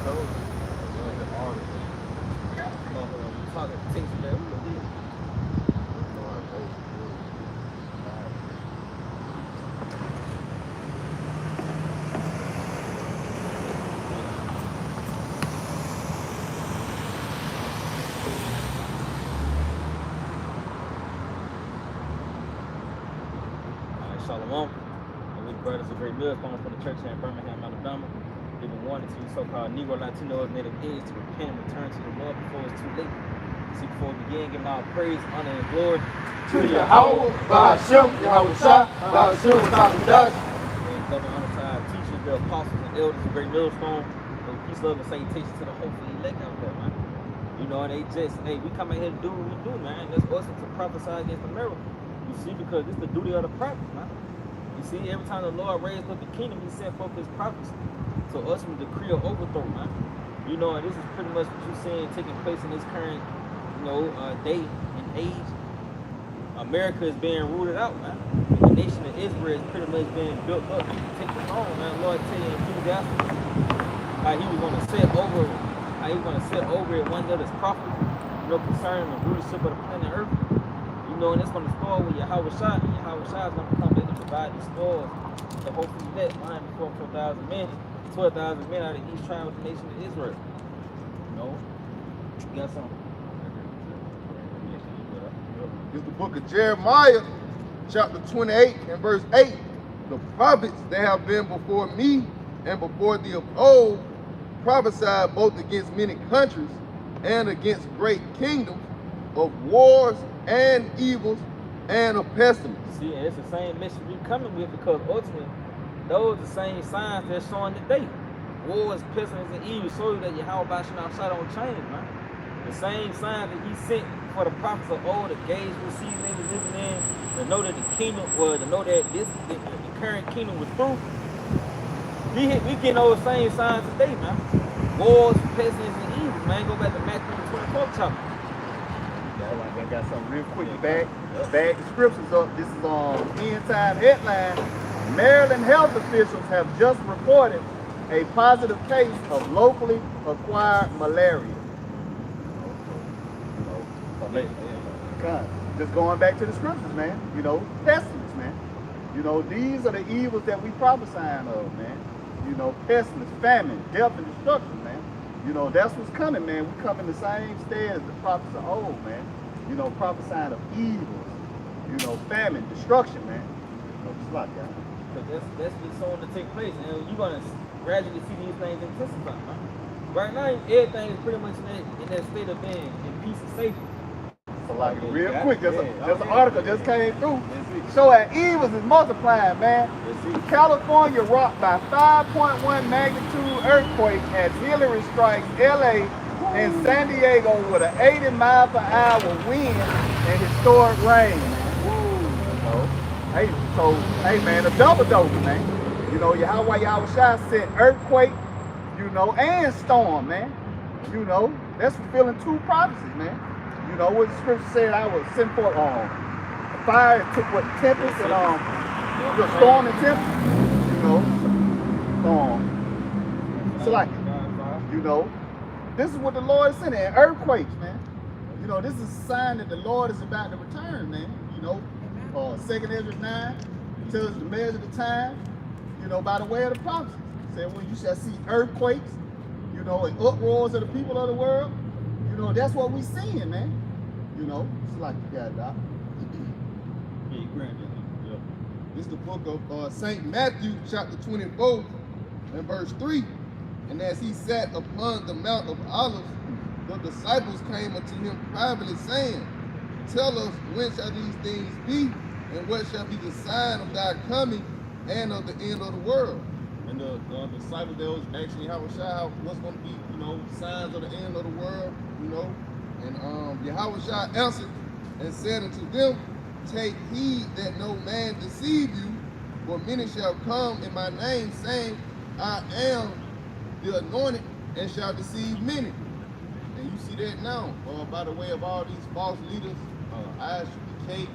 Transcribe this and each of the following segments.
Shalom. And we brothers a great millstone from the church here in Birmingham, Alabama. Giving warning to you so-called Negro Latinos, Native Indians to repent and return to the Lord before it's too late. See, before we begin, giving all praise, honor, and glory to Yahweh, Ba'ashem, Yahweh Shah, Ba'ashem, Ba'ashem. And double honor to our teachers, the apostles, and elders of great millstone. And peace, love, and salutation to the hopeful elect out there, man. You know, and they just, hey, we come out here to do what we do, man. That's awesome to prophesy against America. You see, because it's the duty of the prophet, man. You see, every time the Lord raised up the kingdom, he sent forth his prophets. So us, we decree an overthrow, man. You know, and this is pretty much what you're seeing taking place in this current, day and age. America is being rooted out, man. And the nation of Israel is pretty much being built up. Taking on, man. The Lord tell you in Ecclesiastes how he was going to set over it one of his prophets, concerning the rulership of the planet Earth. And it's going to start with Yahweh Shah, and Yahweh Shah is going to come back and provide the stores to hopefully let behind before 4,000 men, 12,000 men out of each tribe of the nation of Israel. You got something? It's the book of Jeremiah, chapter 28 and verse 8. The prophets that have been before me and before thee of old prophesied both against many countries and against great kingdoms of wars and evils and of pestilence. See, and it's the same message we coming with, because ultimately those are the same signs that's showing today. Wars, pestilence, and evil show you that Yahweh Ba'ashem don't change, man. The same signs that he sent for the prophets of old, to gauge what season they were living in, to know that the kingdom was, to know that the current kingdom was through. We getting those same signs today, man. Wars, pestilence, and evil, man. Go back to Matthew 24th chapter. I got something real quick. Back the scriptures up. This is end time headline. Maryland health officials have just reported a positive case of locally acquired malaria. Just going back to the scriptures, man. Pestilence, man. These are the evils that we prophesying of, man. Pestilence, famine, death, and destruction, man. That's what's coming, man. We come in the same stead as the prophets of old, man. Prophesying of evils, famine, destruction, man. Just like that. Because that's what's going to take place, and you're going to gradually see these things intensify, man. Right now, everything is pretty much in that state of being in peace and safety. So like real quick, there's an article just came through showing evils is multiplying, man. California rocked by 5.1 magnitude earthquake as Hillary strikes LA and San Diego with an 80-mile-per-hour wind and historic rain. Hey man, a double, man. Yahweh Shah sent earthquake, and storm, man. That's fulfilling two prophecies, man. What the scripture said, I was sent for fire, took what tempest and the storm and tempest. Storm. So like, this is what the Lord is sending, and earthquakes, man. This is a sign that the Lord is about to return, man. 2nd Ezra 9 tells us to measure the time, by the way of the prophecies. Saying when you shall see earthquakes, and uproars of the people of the world, that's what we seeing, man. It's like you got, Doc. It's the book of St. Matthew, chapter 24, and verse 3. And as he sat upon the Mount of Olives, the disciples came unto him privately, saying, Tell us, when shall these things be, and what shall be the sign of thy coming and of the end of the world? And the disciples, they was asking Yahweh Shah what's going to be, signs of the end of the world, And Yahweh Shah answered and said unto them, Take heed that no man deceive you, for many shall come in my name, saying, I am the anointed, and shall deceive many. And you see that now, by the way of all these false leaders, ISUPK.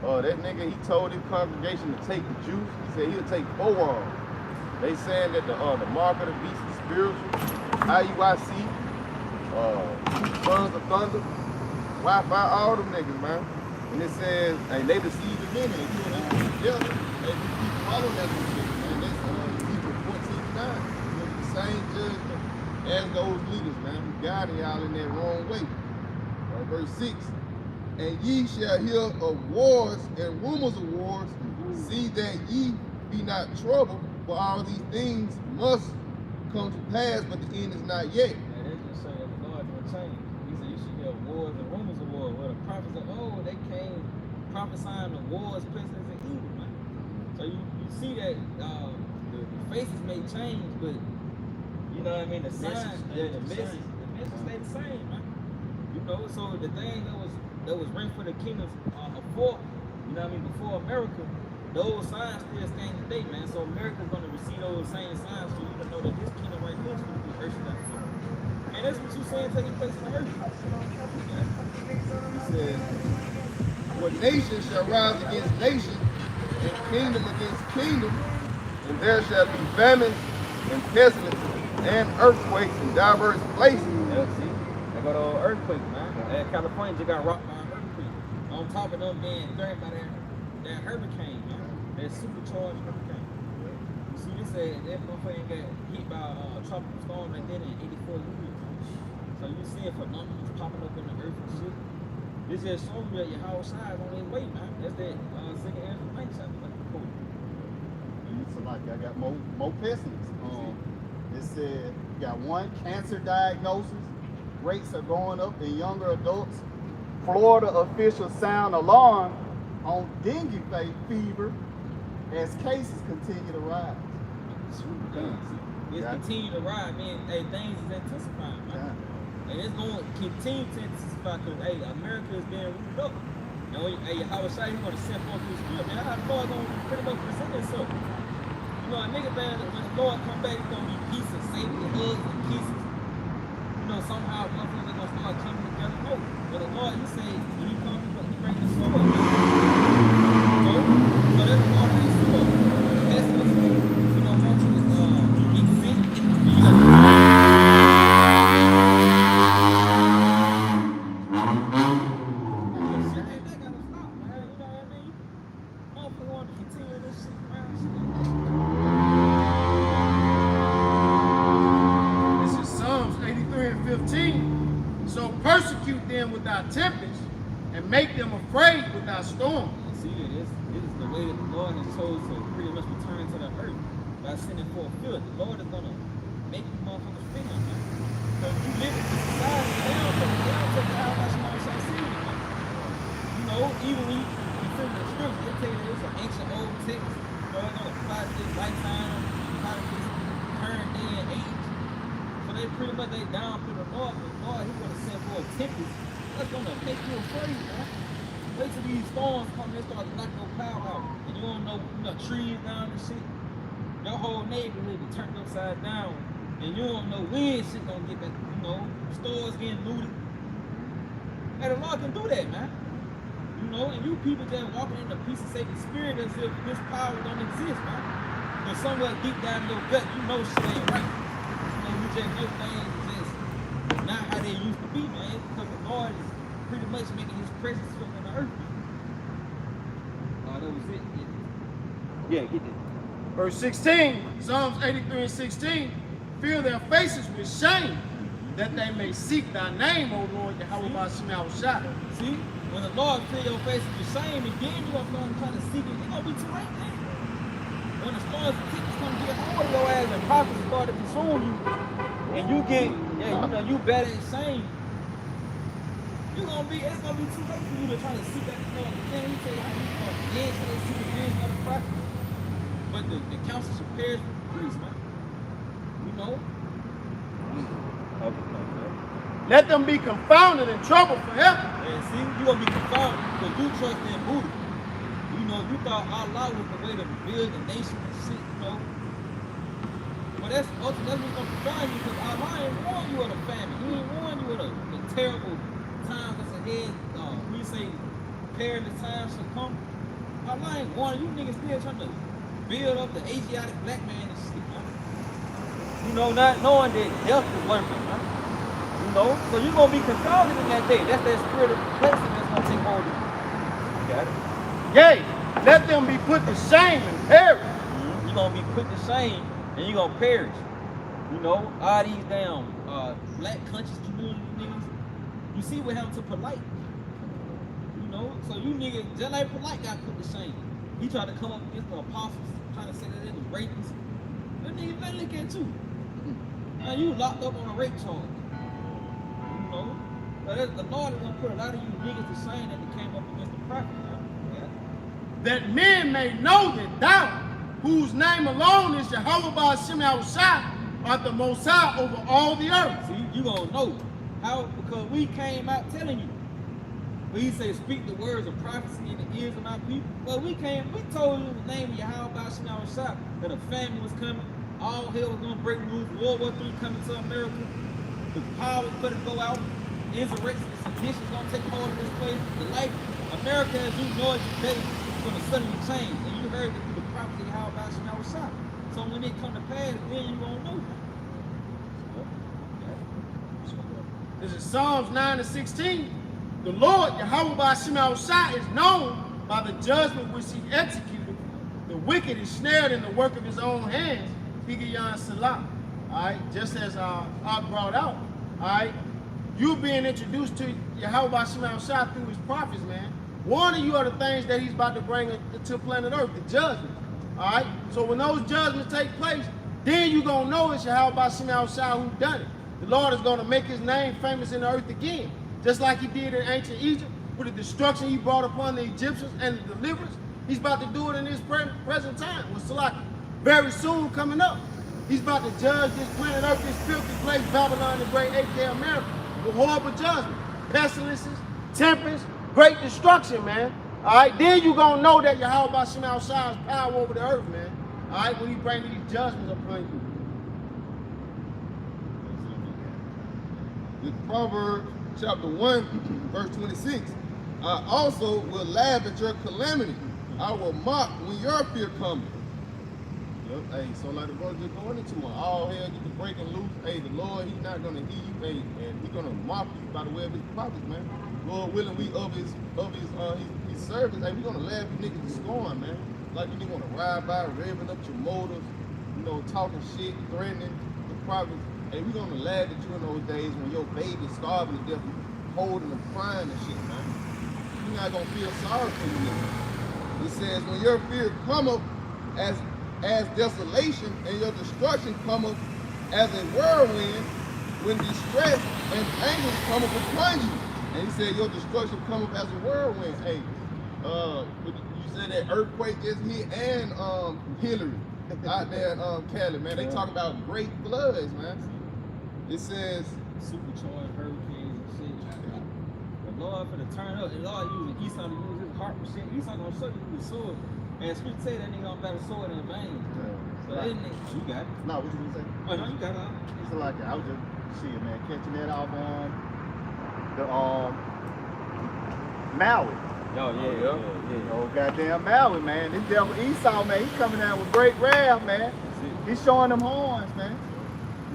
That nigga, he told his congregation to take the juice. He said he'll take 4 of them. They saying that the mark of the beast is spiritual. IEYC, Sons of Thunder, Wi-Fi, all them niggas, man. And it says, hey, they deceived the many, and you and I together, hey, we keep following that shit, man. That's Hebrews 14:9. The same judgment as those leaders, man, who guided y'all in that wrong way. Verse 6. And ye shall hear of wars and rumors of wars. See that ye be not troubled, for all these things must come to pass, but the end is not yet. And they just say that the Lord will change. He said you should hear wars and rumors of wars. Where the prophets of old, they came prophesying of wars, pestilence, and evil, man. So you see that the faces may change, but you know what I mean, the signs, the message stay the same, man. You know, so the thing that was written for the kingdoms before, you know what I mean, before America, those signs still stand today, man. So America's gonna receive those same signs for you to know that this kingdom right here is gonna be earthly like that. And that's what you're saying taking place in the earth. He says, for nation shall rise against nation, and kingdom against kingdom, and there shall be famines and pestilence and earthquakes in diverse places. Yeah, see, they got an earthquake, man. California just got rocked by an earthquake. On top of them being threatened by that hurricane, man. That supercharged hurricane. You see, this that motherfucker got hit by a tropical storm like that in 84 years. So you see it phenomena popping up in the earth and shit. This just shows you that your house size on their way, man. That's that second Ezra 9 chapter, like the quote. So like I got more pestilence. It said you got one cancer diagnosis. Rates are going up in younger adults. Florida officials sound alarm on dengue fever as cases continue to rise. It's continue to rise, man. Hey, things is intensifying, man. And it's going to continue to intensify because, hey, America is being rooted up. You know, hey, Howard Shine, he's going to send forth his spirit, man. How the Lord going to pretty much present himself? You know, a nigga, man, when the Lord come back, it's going to be peace and safety, hugs and kisses. You know, somehow motherfuckers are going to start coming together. No. But the Lord, he say, when he comes, he brings the sword. So that's the Lord that sword. That's what you know, want you to get sick. This is Psalms 83:15. So persecute them with thy tempest and make them afraid with thy storm. See, this is the way that the Lord has chose to pretty much return to the earth by sending forth filth. The Lord is gonna make you motherfuckers feel it, man. Because you live in this society, they don't take the how much you shall see it, man. You know, even when you feel the scripture, they tell you there's an ancient old text, you know, it's gonna apply to this lifetime, apply to this current day and age. So they pretty much down to the Lord, but Lord, he's gonna send for a tempest. That's gonna make you afraid, man. Wait till these storms come, they start to knock your power out. And you don't know, trees down and shit. Your whole neighborhood be turned upside down. And you don't know when shit gonna get back, stores getting looted. And the Lord can do that, man. You know, and you people just walking in the peace and safety spirit as if this power don't exist, man. But somewhere deep down in your gut, you know shit ain't right. You just know things just not how they used to be, man. Because the Lord is pretty much making his presence felt in the earth. That was it. Yeah, get it. Verse 16, Psalms 83:16. Fill their faces with shame, that they may seek thy name, O Lord, Yahweh Shah. See, when the Lord fill your faces with shame, and then you're going to try to seek it, it's going to be too late, man. When the storms and tickets come to get hold of your ass and prophets start to consume you, and you get, you better in shame, it's gonna be too late for you to try to seek that Lord again. He tell you how you gonna dance and seek the hands of the prophet. But the council should perish with priests, man. You know? Let them be confounded and troubled forever. And see, you're gonna be confounded because you trust in Buddha. You know, you thought Allah was the way to build a nation and shit, But that's what's gonna confound you because Allah ain't warn you of the famine. He ain't warn you of the terrible times that's ahead. We say perilous times shall come. Allah ain't warning you niggas still trying to build up the Asiatic black man and shit, man. You know, not knowing that death is lurking, man. You know, so you're gonna be confounded in that day. That's that spirit of perplexity that's gonna take hold of you. You got it. Yea, let them be put to shame and perish. You're gonna be put to shame and you're gonna perish. You know, all these damn black conscious community niggas. You see what happened to Polite. You know, so you niggas, just like Polite got put to shame. He tried to come up against the apostles, trying to say that they was rapists. That nigga, man, look at you. Now you locked up on a rape charge. You know? But the Lord is gonna put a lot of you niggas to shame that they came up against the prophet. Yeah. That men may know that thou, whose name alone is Jehovah by Hashem Yahushua, art the Most High over all the earth. See, you gonna know how, because we came out telling you. But he said, speak the words of prophecy in the ears of my people. Well, we told you the name of Yahweh by Hashem Yahushua, that a famine was coming, all hell was gonna break loose, World War III coming to America, the power was gonna go out, insurrection and sedition is gonna take hold of this place. The life, America as you know it today, is gonna suddenly change. And you heard it through the prophecy of Yahweh by Hashem Yahushua. So when it come to pass, then you gonna know. This is Psalms 9:16. The Lord, Yahweh by Hashem Yahushua, is known by the judgment which he executed. The wicked is snared in the work of his own hands. Higayon Salah. Alright, just as I brought out. Alright, you being introduced to Yahweh by Hashem Yahushua through his prophets, man. Warning you of the things that he's about to bring to planet Earth, the judgment. Alright, so when those judgments take place, then you're going to know it's Yahweh by Hashem Yahushua who done it. The Lord is going to make his name famous in the earth again. Just like he did in ancient Egypt with the destruction he brought upon the Egyptians and the deliverance. He's about to do it in this present time with Salaki. Very soon coming up. He's about to judge this planet Earth, this filthy place, Babylon, the great AK America, with horrible judgment. Pestilences, tempests, great destruction, man. Alright, then you're going to know that Yahweh by Hashem Yahushua has power over the earth, man. Alright, when he bring these judgments upon you. With Proverbs chapter 1, verse 26. I also will laugh at your calamity. I will mock when your fear comes. Yep. Hey, so like the brother just going into it, all hell get to breaking loose. Hey, the Lord, he's not gonna hear you, hey, and he's gonna mock you by the way of his prophets, man. Lord willing, we of his service, hey, we gonna laugh you niggas to scorn, man. Like you didn't wanna ride by, revving up your motors, you know, talking shit, threatening the prophets. Hey, we gonna laugh at you in those days when your baby's starving to death, you holding and crying and shit, man. You're not gonna feel sorry for you. It says, when your fear cometh as desolation and your destruction cometh as a whirlwind, when distress and anguish cometh upon you. And he said, your destruction cometh as a whirlwind. Hey, you said that earthquake just hit and Hillary out there in Cali, man. They talking about great floods, man. It says supercharged hurricanes and shit. The Lord for the turn up. The Lord using Esau to use his heart for shit. Esau gonna show you the sword. And scripture say that nigga gonna battle sword in vain. So that nigga, you got it. No, what you gonna say? Oh no, you got it. It's like I was just shit, man, catching that off on the Maui. Oh yeah. Oh goddamn Maui, man. This devil Esau, man, he's coming out with great wrath, man. He's showing them horns, man.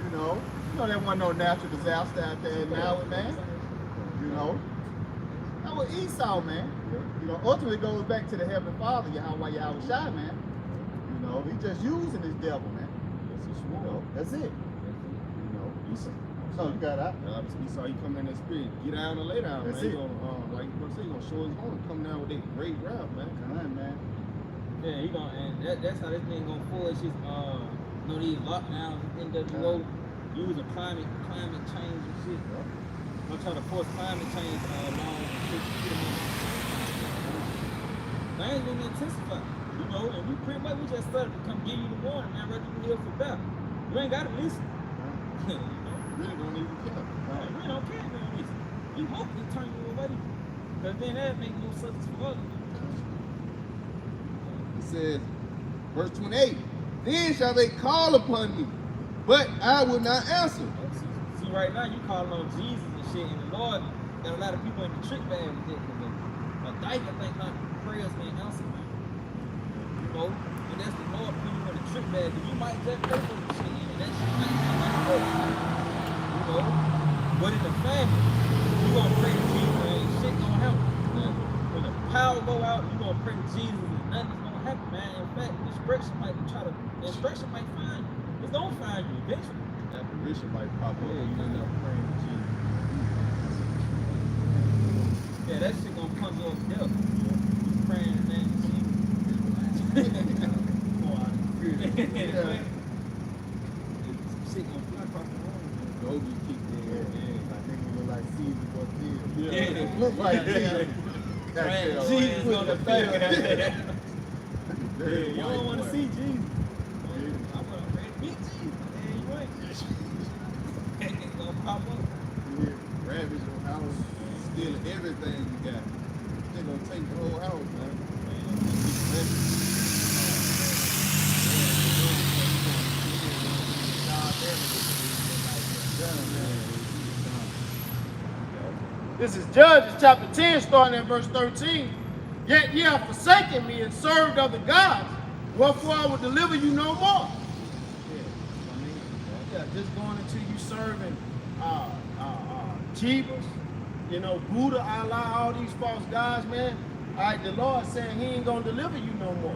You know there wasn't no natural disaster out there in Maui, man. You know. That was Esau, man. You know, ultimately it goes back to the Heavenly Father, Yahushua, man. You know, he just using this devil, man. You know, that's it. You know, Esau. So you got out. Esau, he come in that spirit, get down and lay down, that's man. It. Like you say, he gonna show his horn, come down with that great wrath, man. Come on, man. Yeah, he gonna, and that's how this thing gonna forge his these lockdowns, NWO, using climate change and shit. I'm trying to force climate change laws and shit to put them in. Things gonna intensify, you know, and we pretty much just started to come give you the warning, man, rather than live for better. You ain't gotta listen. You know? Really don't even care. Right. We don't care if they don't listen. We hope they turn you away. Because then that make no sense for us. It says, verse 28, then shall they call upon me, but I will not answer. See, right now you calling on Jesus and shit, and the Lord got a lot of people in the trick bag with it. But I think not prayers being answered, man. You know, and that's the Lord putting you in the trick bag. You might just pray for the shit. that shit might not work. You know, but in the family, you gonna pray to Jesus, and ain't shit gonna happen. When the power go out, you gonna pray to Jesus, and nothing's gonna happen, man. In fact, destruction might find you. It's gonna find you eventually. Apparition might pop up. Yeah, You end up praying to Jesus. Yeah, that shit gonna come up death. You praying in the name of Jesus. Yeah. Shit gonna fly across the room. Go be kicked in. My nigga look like Caesar for kids. Yeah. Look like Jesus. Right, Jesus gonna feel it. Very You white don't want to boy. see Jesus. I want to pray to meet Jesus. Man, you ain't. It's gonna pop up. Ravage your house, stealing everything you got. They gonna take the whole house, man. This is Judges chapter 10, starting at verse 13. Yet ye have forsaken me and served other gods, wherefore I will deliver you no more. Yeah, just going into you serving Jeebus, you know, Buddha, Allah, all these false gods, man. All right, the Lord saying he ain't gonna deliver you no more.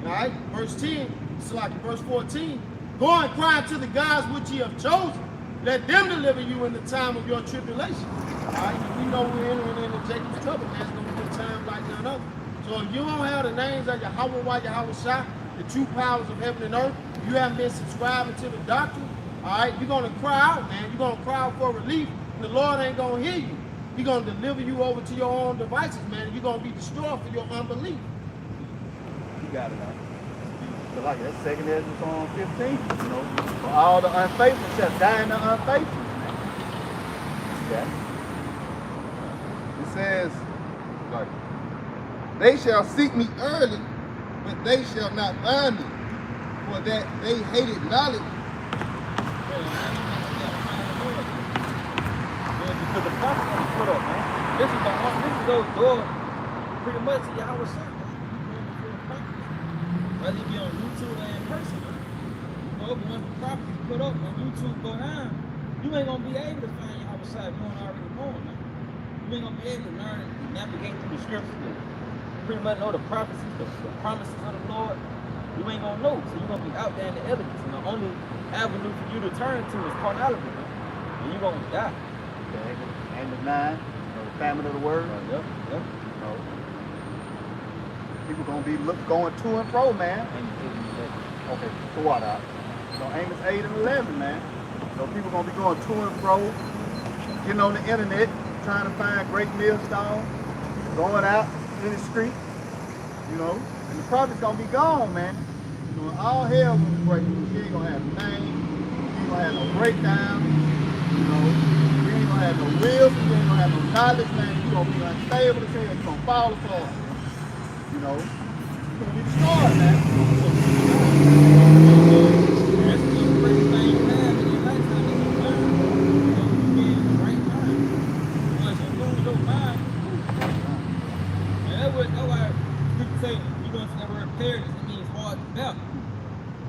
All right, verse 10, it's like verse 14. Go and cry to the gods which ye have chosen. Let them deliver you in the time of your tribulation. All right, and we know we're entering into Jacob's trouble. There's gonna be times like none other. So if you don't have the names of Yahweh, Yahweh Shah, the true powers of heaven and earth, you haven't been subscribing to the doctrine, all right, you're gonna cry out, man. You're gonna cry out for relief, and the Lord ain't gonna hear you. He's gonna deliver you over to your own devices, man. You're gonna be destroyed for your unbelief. You got it, man. So like that's 2 Ezra 15, you know. For all the unfaithful shall die in the unfaithful, man. Yeah. It says, like, they shall seek me early, but they shall not find me, for that they hated knowledge. Because the prophet gonna put up, man. This is those doors pretty much to Yahweh Shah, man. Whether you be on YouTube or in person, man. You know, but once the prophet is put up, when YouTube go down, you ain't gonna be able to find Yahweh Shah if you don't already know him, man. You ain't gonna be able to learn and navigate through the scriptures to pretty much know the prophecies, the promises of the Lord. You ain't gonna know, so you're gonna be out there in the elements, and the only avenue for you to turn to is carnality, man. And you're gonna die. Amos 9, you know, the famine of the word. Yep. You know, people gonna be going to and fro, man. Okay, for what out? You know, Amos 8 and 11, man. You know, people gonna be going to and fro, getting on the internet, trying to find great millstones, going out in the street, you know, and the prophet's gonna be gone, man. You know, all hell gonna be breaking. You ain't gonna have a name, you ain't gonna have no breakdown, you know. You ain't gonna have no wisdom, you ain't gonna have no knowledge, man. You gonna be unstable as hell, you gonna fall apart. You know, you gonna be destroyed, man. That's the first thing you have in your lifetime is you learn. You know, you be in the right mind. Once you lose your mind, and that's why people say you're gonna see that word paradise, it means hard to bear.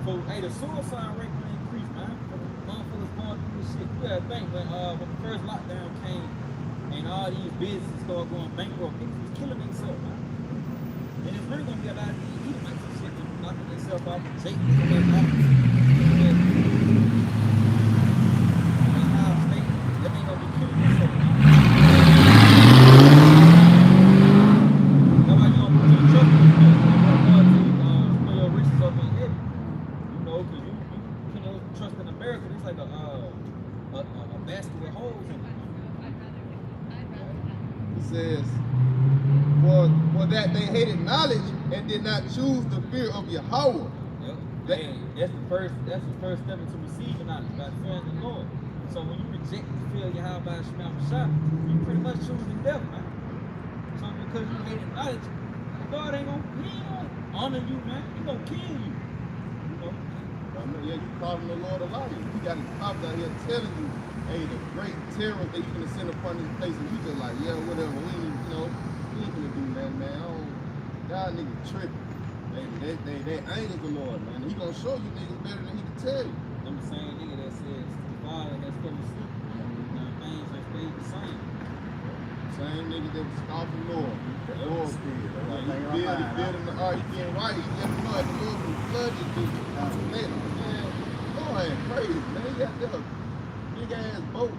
So hey, the suicide rate will increase, man. Motherfuckers going through this shit. You gotta think when the first lockdown came and all these businesses started going bankrupt, people was killing themselves, man. And it's really gonna be a lot of these Edomites and shit knocking themselves off and shaking themselves off. Ohio State, that ain't gonna be killing themselves. That's why you don't put your trust in the Lord. You don't want to put your riches up in heaven. You know, because you can't trust in America. It's like a basket with holes in it. It says, for that they hated knowledge and did not choose the fear of Yahweh. Yep. That's the first step into receiving knowledge, by fearing the Lord. So when you reject the fear of Yahweh Shah, you pretty much choosing death, man. So because you hated knowledge, God ain't gonna honor you, man. He gonna kill you. You know? Yeah, you calling the Lord a liar. You got his prophet out here telling you, hey, the great terror that he's gonna send upon this place, and you just like, yeah, whatever. We ain't gonna do nothing, man. Y'all niggas tripping. They angels the Lord, man. He gonna show you niggas better than he can tell you. I'm saying them scoffing Lord. That Lord spirit. That's what I think He I'm building the ark, he getting right. He just flood the Lord from flood this dude. Man, Lord ain't crazy, man. He got this big ass boat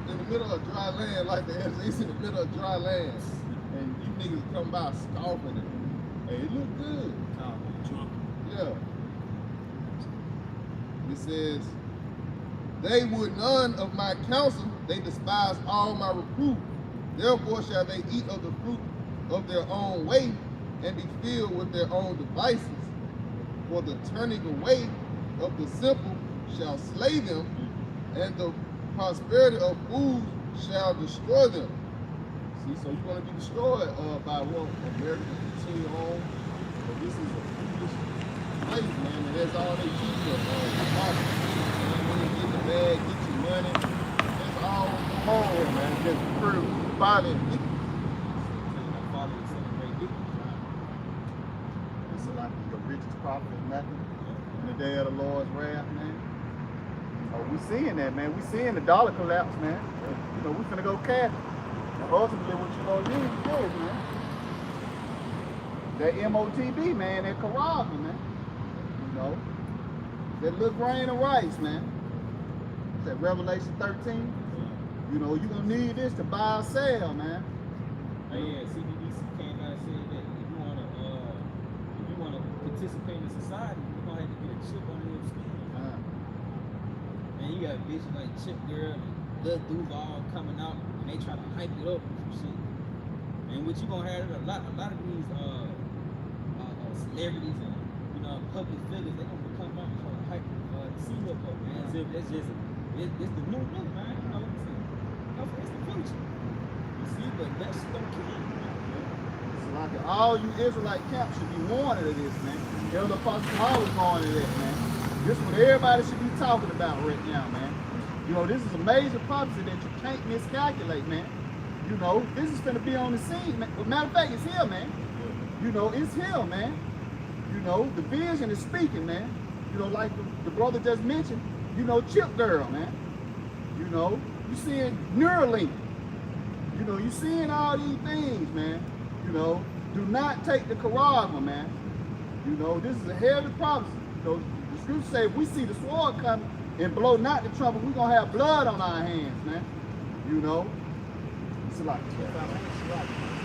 in the middle of dry land, like the SJ's in the middle of dry land. And you niggas come by scoffing it. Hey, it look good. Yeah. It says, they would none of my counsel, they despise all my reproof. Therefore shall they eat of the fruit of their own way and be filled with their own devices. For the turning away of the simple shall slay them, and the prosperity of fools shall destroy them. See, so you're going to be destroyed by what America continue on. But this is a foolish place, man, and that's all they teach us. Get the bag, get your money. That's all come on here, man. Just prove folly. It's like the richest prophet is nothing in the day of the Lord's wrath, man. Oh, we seeing that, man. We seeing the dollar collapse, man. You know, we finna go cash. And ultimately, what you gonna use is, man, that MOTB, man, that Carrabba, man. You know, that little grain of rice, man. That Revelation 13. You know, you're gonna need this to buy or sell, man. Hey, yeah, CBDC came out and said that if you wanna participate in society, you're gonna have to get a chip on your skin. Man, you got bitches like Chip Girl and Lil Duval coming out and they try to hype it up and some shit. And what you gonna have a lot of these celebrities and public figures, they gonna come out and try to hype the scene up, man. As if it's just it's the new look, man. You know what I'm saying? It's the future. You see, but that shit don't kill you, man. It's like all you Israelite camps should be warned of this, man. Elder Apostle Paul was warned of that, man. This is what everybody should be talking about right now, man. You know, this is a major prophecy that you can't miscalculate, man. You know, this is gonna be on the scene, man. Matter of fact, it's here, man. You know, it's here, man. You know, the vision is speaking, man. You know, like the brother just mentioned, you know, Chip Girl, man. You know, you seeing Neuralink. You know, you seeing all these things, man. You know, do not take the Carrabba, man. You know, this is a heavy prophecy. You know, the scriptures say if we see the sword coming and blow not the trumpet, we're gonna have blood on our hands, man. You know, it's like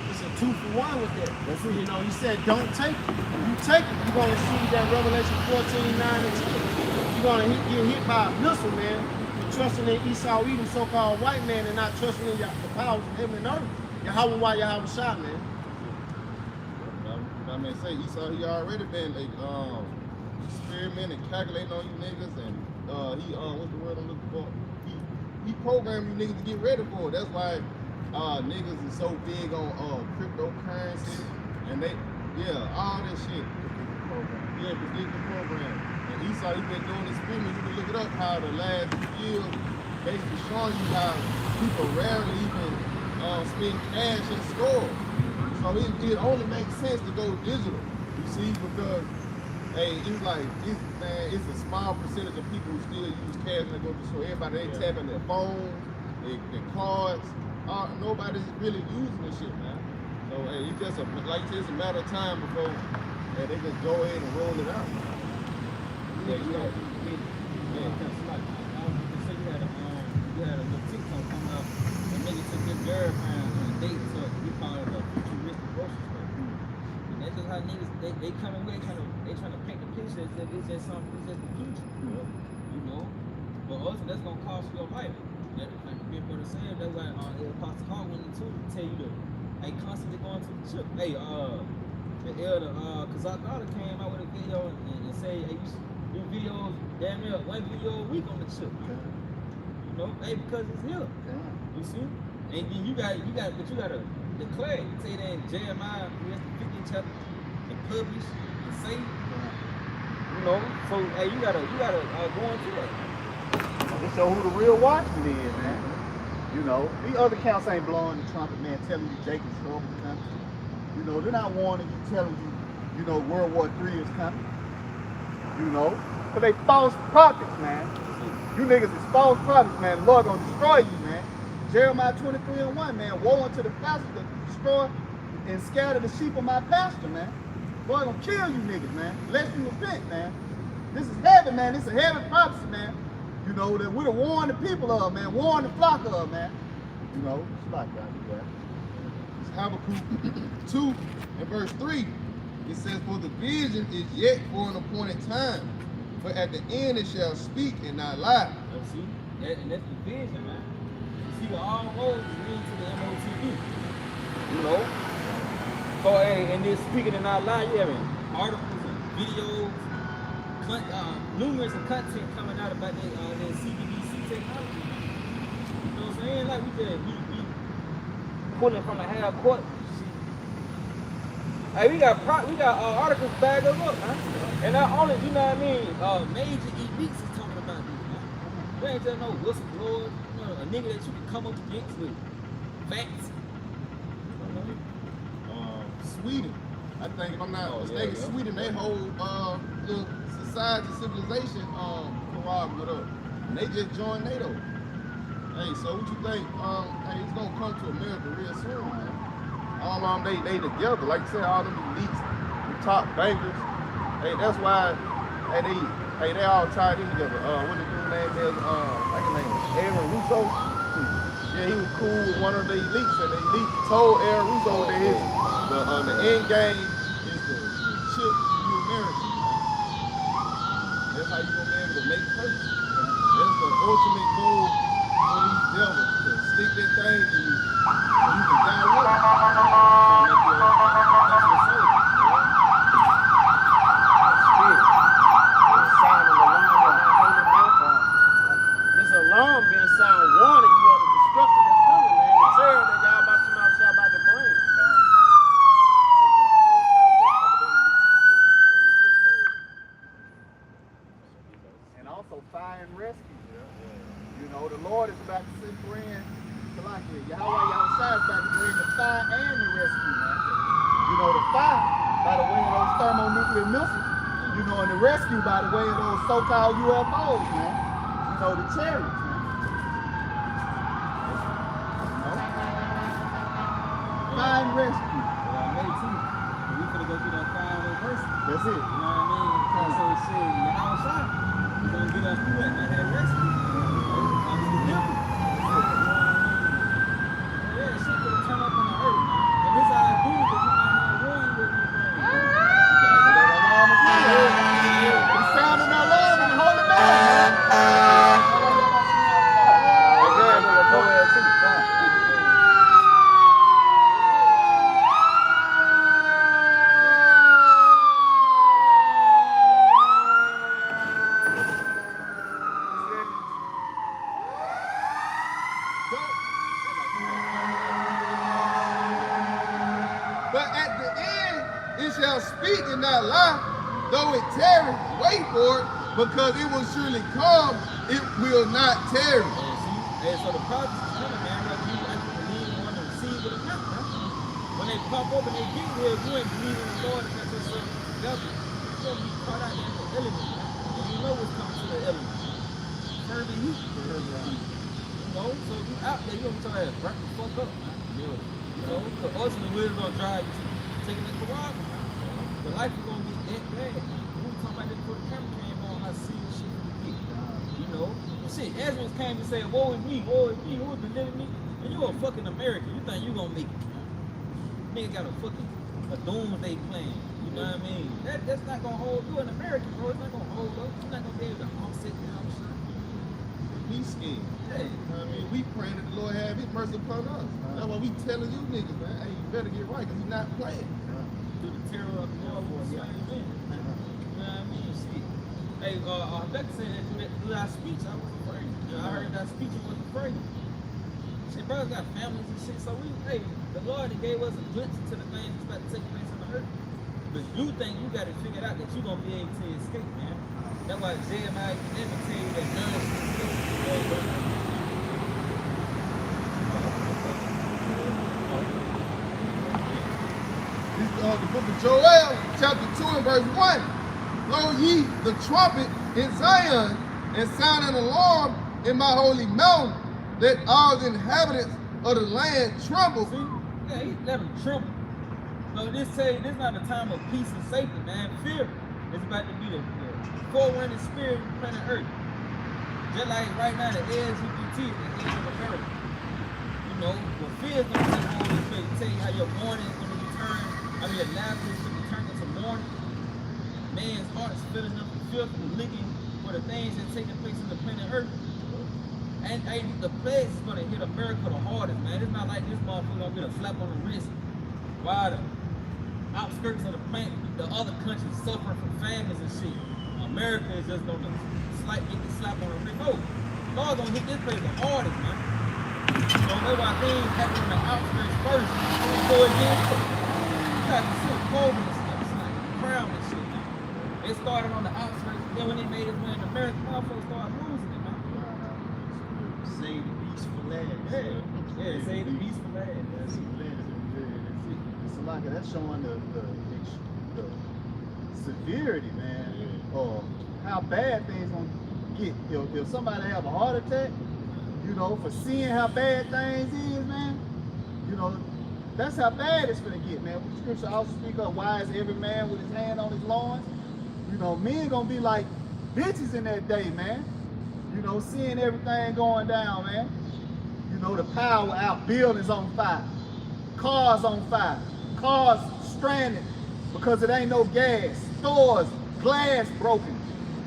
It's a 2-for-1 with that. That's it. You know, he said, don't take it. If you take it, you're going to see that Revelation 14:9-10. You're going to get hit by a missile, man. You're trusting in Esau, even so-called white man, and not trusting in the powers of heaven and earth. Yahweh, why Yahweh shot, man. I mean, say Esau, he already been like experimenting, calculating on you niggas, and he what's the word I'm looking for? He programmed you niggas to get ready for it. That's why niggas is so big on cryptocurrency and all this shit. Predictive program. And Esau, he been doing experiments. You can look it up how the last few years basically showing you how people rarely even spend cash in stores. So it only makes sense to go digital. You see, because it's a small percentage of people who still use cash when they go to the store. Everybody they tapping their phones, their cards. Nobody's really using this shit, man. So it's just it's a matter of time before they just go ahead and roll it out. Yeah, you had a little TikTok come out and nigga took this girlfriend on a date to we call it a futuristic grocery store. And that's just how niggas they coming away trying to paint the picture as if it's just the future. You know? But also that's gonna cost you your life. Like the big brother said, that's why Apostle Hall went into to tell you to constantly going to the chip. Hey, the elder Kazakh came out with a video and say, hey, you should do videos, damn near one video a week on the chip. You know, because it's here. You see? And then you gotta declare. You say that in Jeremiah, that's the 50th chapter, and publish and say. You know, so hey, you gotta go into that. To show who the real watchman is, man. You know, these other counts ain't blowing the trumpet, man, telling you Jacob's trouble is coming. You know, they're not warning you, telling you, you know, World War III is coming. You know, but they false prophets, man. You niggas is false prophets, man. The Lord gonna destroy you, man. Jeremiah 23:1, man. Woe unto the pastor that destroy and scatter the sheep of my pasture, man. Boy, gonna kill you niggas, man. Unless you repent, man. This is heavy, man. This is a heavy prophecy, man. You know, that we'd have warned the people of, man. Warned the flock of, man. You know, it's like that, yeah. It's Habakkuk 2 and verse 3. It says, for the vision is yet for an appointed time, but at the end it shall speak and not lie. Let's see, and that's the vision, man. You see, all roads lead to the MOTV. You know? So, hey, and then speaking and not lying, you having articles and videos, numerous of content coming out about that CBDC technology. You know what I'm saying? Like we pulling from the half court. Hey, we got articles bagged up, man. And not only, you know what I mean, major elites is talking about this, man. They ain't just no whistleblowers, you know, a nigga that you can come up against with facts. Sweden, I think if I'm not mistaken, Sweden, they whole little society, civilization collab with us. And they just joined NATO. Hey, so what you think? Hey, it's gonna come to America real soon, man. All of them, they together. Like you said, all them elites, the top bankers. Hey, that's why they all tied in together. What the dude's name is? I can name it. Aaron Russo. Yeah, he was cool with one of the elites, and the elite told Aaron Russo that the end game is to chip you American. That's how you gonna be able to make purchase. That's the ultimate goal for these devils, to stick that thing in you. You can die with it. This alarm being sound warning you of the destruction that's coming, man. The terror that y'all about to shot about to bring. And also fire and rescue. You know, the Lord is about to send friends to like it. Yahweh Yahushua is about to bring the fire and the rescue, man. You know, the fire by the way of those thermonuclear missiles. You know, and the rescue by the way of those so-called UFOs, man. You know, the chariots, man. You know? Fire and rescue. Well, I made too. We finna go through that 5-way person. That's it. You know what I mean? And so shit, you know outside. We're gonna get us through it and have rescue. I'm the devil. Yeah, shit gonna turn up on the earth, man. And this how I do it, because you might not warn you what you're doing. The sound of our love and the holy man. But at the end, it shall speak and not lie. Though it tarry, wait for it, because it will surely come, it will not tarry. Hey, so the prophets is coming, man. Whether you actually believe and want to receive it or not, man. When they pop up and they get here, you ain't believing in the Lord and got yourself together. You're going to be caught out there in the element, man. And you know what's coming to the element. Fervent heat. You know, so you out there, you're going to try to burn the fuck up, man. You know, because ultimately we're going to drive you to taking the garage, man. The life is going to be that bad. We were talking about this before the camera came on, I see this shit from the get. You know? Shit, Ezra came and said, woe is me, who is delivering me? And you a fucking American. You think you gonna make it. Nigga got a doomsday plan. You know what I mean? That's not gonna hold you an American, bro. It's not gonna hold up. You're not gonna be able to offset the house. We scared. Hey. I mean, we praying that the Lord have his mercy upon us. That's why we telling you niggas, man, hey, you better get right, because he's not playing. Through the terror of the Lord for a slain man. You know what I mean? Shit. Hey, Becca said that through that speech, I was afraid. You know, I heard that speech, I was afraid. Shit, brothers got families and shit, so the Lord gave us a glimpse into the things that's about to take place on the earth. But you think you got it figured out that you're going to be able to escape, man. That's why Jeremiah can never tell you that none of this The book of Joel, chapter 2 and verse 1. Blow ye the trumpet in Zion, and sound an alarm in my holy mountain. let all the inhabitants of the land tremble. See? Yeah, he let them tremble. So this tell you, this is not a time of peace and safety, man. Fear is about to be the forerunning spirit of planet Earth. Just like right now, the LGBT is the age of America. You know, but fear is going to take hold of this place. Tell you how your mourning is going to be turned, your laughter is going to be turned into mourning. Man's heart is filling up with filth and licking for the things that are taking place in the planet Earth. And the plagues is going to hit America the hardest, man. It's not like this motherfucker going to get a slap on the wrist. While the outskirts of the planet, the other countries suffering from famines and shit. America is just going to get the slap on the wrist. No, Lord's going to hit this place the hardest, man. So that's why things happen on the outskirts first. Before it gets, you got to see COVID and stuff. It's like a crown and shit, man. It started on the outskirts, then when they made it in America, motherfuckers started losing it, man. Save the beast for last. Yeah, save the beast for last. It's like that's showing the severity, man, of how bad things gonna get. If somebody have a heart attack, you know, for seeing how bad things is, man, you know, that's how bad it's gonna get, man. The scripture also speak of why is every man with his hand on his loins. You know, men gonna be like bitches in that day, man. You know, seeing everything going down, man. You know, the power out, buildings on fire, cars on fire, cars stranded because it ain't no gas, stores, glass broken,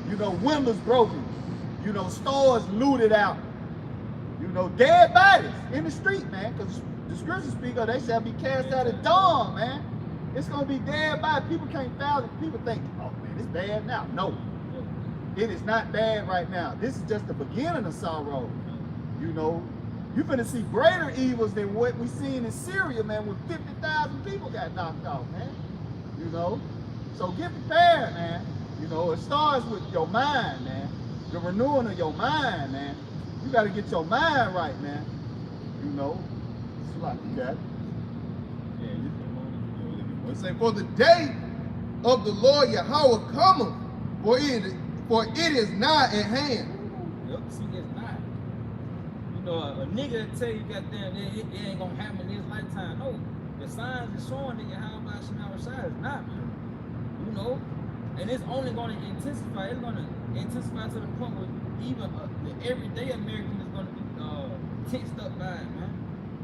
you know, windows broken, you know, stores looted out, you know, dead bodies in the street, man, because the scriptures speak of they shall be cast out at dawn, man. It's gonna be dead bodies. People can't fathom it. People think, oh man, it's bad now. No, it is not bad right now. This is just the beginning of sorrow. You know, you're gonna see greater evils than what we seen in Syria, man, when 50,000 people got knocked off, man. You know, so get prepared, man. You know, it starts with your mind, man. The renewing of your mind, man. You got to get your mind right, man. You know, it's like that. It say, for the day of the Lord Yahweh cometh, for it is nigh at hand. Yep, see, it's not. You know, a nigga tell you, goddamn, it ain't gonna happen in his lifetime. No, the signs are showing that Yahweh Shemar Shai is not, man. You know, and it's only gonna intensify. It's gonna intensify to the point where even the everyday American is gonna be tensed up by it, man.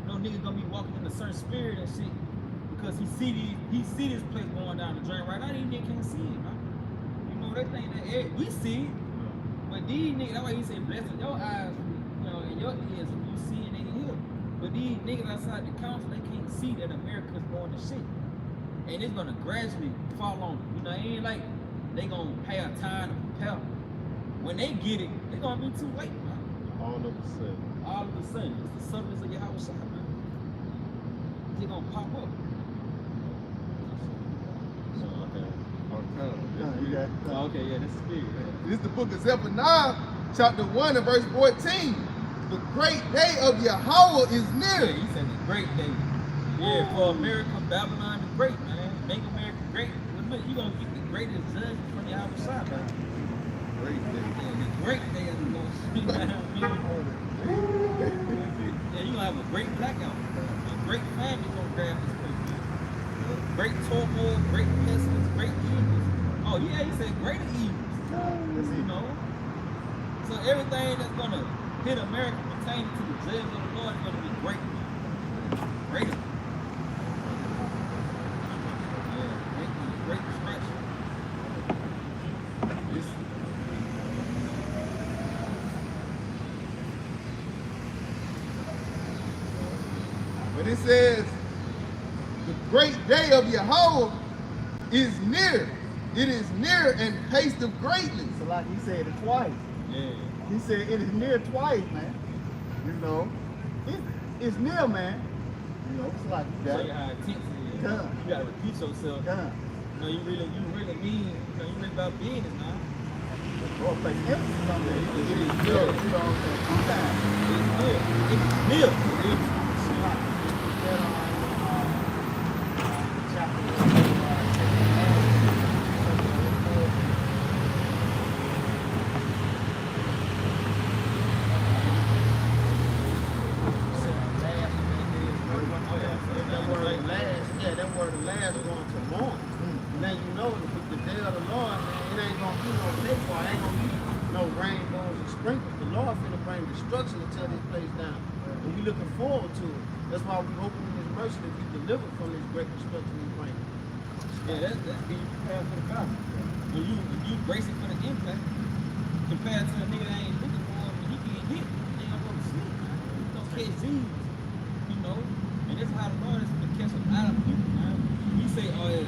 You know, niggas gonna be walking in a certain spirit and shit because he see this place going down the drain right now. These niggas can't see it, man. You know, they think that we see it, but these niggas, that's why he say, blessed your eyes, you know, and your ears when you see it, they can hear. But these niggas outside the council, they can't see that America's going to shit. And it's gonna gradually fall on them. You know, it ain't like they gonna have time to prepare. When they get it, it's gonna be too late, man. All of a sudden. All of a sudden, it's the substance of Yahweh Shai, man. They're gonna pop up. Okay, yeah, this is big. This is the book of Zephaniah, chapter 1 and verse 14. The great day of Yahweh is near. Yeah, he said the great day. Yeah, for America, Babylon the great, man. Make America great. You're gonna get the greatest judgment from Yahweh Shai, man. Great day. Yeah, the great day of the Lord. Yeah, you're gonna have a great blackout. A great famine gonna grab this place, man. Great turmoil, great pestilence, great evils. Oh yeah, he said greater evils. You know? So everything that's gonna hit America pertaining to the judgment of the Lord is gonna be great. Greater. Yeah, great destruction. But it says, the great day of Yahweh is near. It is near and hasteth greatly. So like he said it twice. Yeah. He said it is near twice, man. You know, it's near, man. You know, it's like Show you how intense it is. Done. You gotta repeat yourself. Done. You know, you really mean, you really about business, man. Or place emphasis on that. It is near, you know what I'm saying? It's near. It's near. the Lord finna bring destruction to tear this place down. And we looking forward to it. That's why we hoping in His mercy to be delivered from this great destruction He brings. Yeah, that's being prepared for the battle. When you bracing for the impact, compared to a nigga that ain't looking for it, when he get hit, they gonna go to sleep, man. He gonna catch Z's, you know? And that's how the Lord is gonna catch a lot of people, man. We say, oh yeah,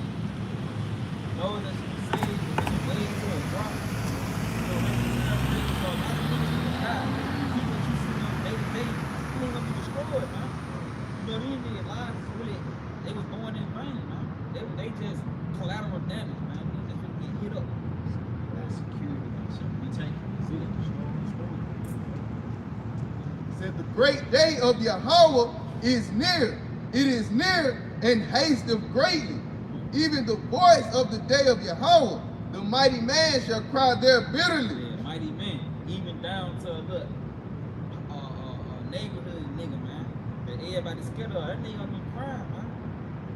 those that should be saved, and way to a drop. So when you see them things, so a lot of niggas gonna die. People that you see them day to day, you ain't gonna be destroyed, man. You know, these niggas' lives is really, they was born in vain, man. They just collateral damage, man. They just get hit up. That's security, man. So we take it. See it. Said the great day of Yahweh is near. It is near and hasteth greatly. Even the voice of the day of Yahweh, the mighty man shall cry there bitterly. Yeah, mighty man, even down to the neighborhood nigga, man. That everybody scared of. That nigga gonna be crying, man.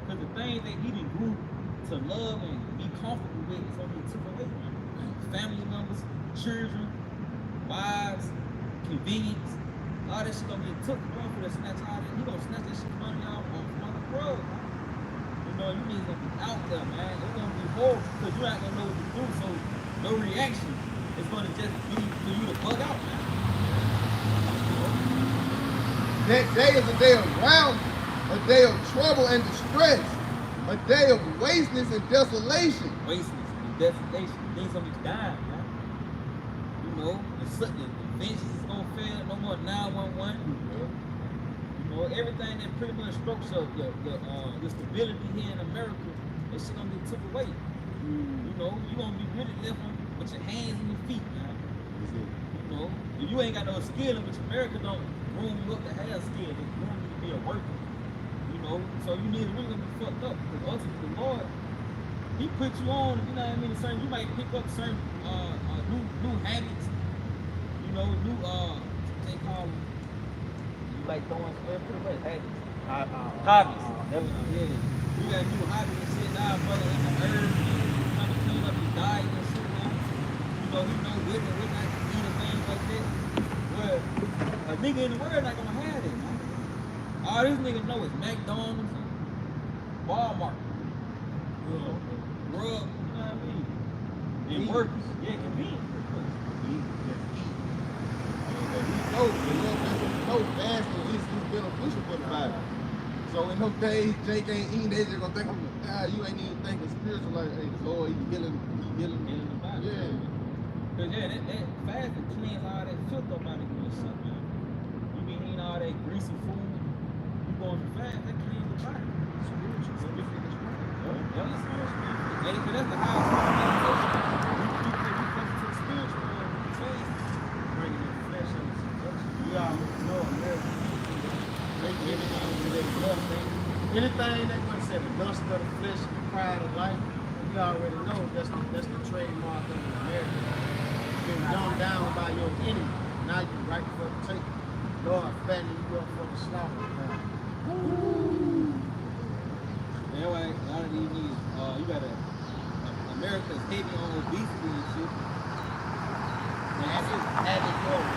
Cause the things that he done grew to love and be comfortable with is gonna be took away, man. Family members, children, wives, convenience, all that shit gonna get took. Bro, for the snatch all that. He gonna snatch that shit from y'all from the rug, man. You know, you niggas gonna be out there, man. It's gonna be horrible because you ain't gonna know what to do. So no reaction is gonna just be for you to bug out, man. That day is a day of round, a day of trouble and distress, a day of wasteness and desolation. Wasteness and desolation. Things gonna be dying, man. You know, the fences is gonna fail. No more 911. You know, everything that pretty much strokes your stability here in America, that shit gonna be took away. You know, you gonna be really left with your hands and your feet, man. You know, if you ain't got no skill, which America don't groom you up to have skill, they groom you to be a worker. You know, so you need to really be fucked up because ultimately the Lord, He put you on. You know what I mean? Certain, you might pick up certain new habits. You know, new they call them. You like throwing pretty much habits. Hobbies. Yeah. You got new hobbies and shit now, brother, in the herb, trying to clean up your diet and shit, man. You know, he know what and what not to eat and things like that. Well, a nigga in the world not gonna have it, man. All these niggas know is McDonald's and Walmart. You know, grub, you know what I mean? And workers. Yeah, convenient. No fasting is beneficial for the body. So in those days, Jake ain't eating, they just gonna think, you ain't even thinking spiritual, like, hey, the Lord, He healing the body. Yeah. Cause yeah, that fasting cleans all that filth up out of you and shit, man. You be eating all that greasy food, you going to fast, that cleans the body. Spiritual. Yeah, that's spiritual. And that's the highest form of meditation. You come to the spiritual realm with the fast, bringing in flesh and seduction. You already know America. Anything that was said, the lust of the flesh, the pride of life, we already know that's the trademark of America. You've been dumbed down by your enemy. Now you're right for the take. Lord, fattening you up for the slaughter. Anyway, a lot of these niggas, you got America's heavy on obesity and shit. Habit forward.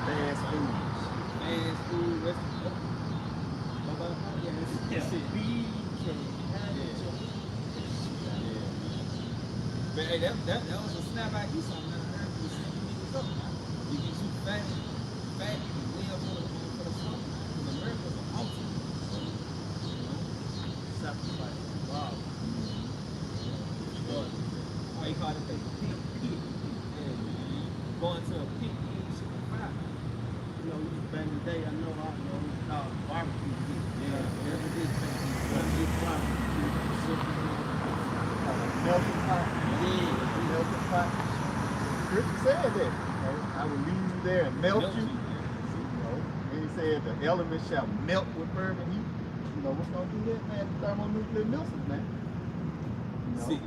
Fast food. Fast food, restaurant. But hey, that was a snap out you something, man. America was sending niggas up, man. You get you fat, you can live for the summer, man. Because America's an altar. Sacrifice. Wow. Why you call it a pit? Yeah, man. Going to a pit, you ain't shit on fire, man. You know, back in the day, I know it's called barbecue pit. Yeah, every day. Barbecue pit. Melting pot. Yeah. Melting pot. Scripture said that. I will leave you there and melt you. And He said the elements shall melt with fervent heat. You know what's gonna do that, man? The thermonuclear missiles, man. You know? See.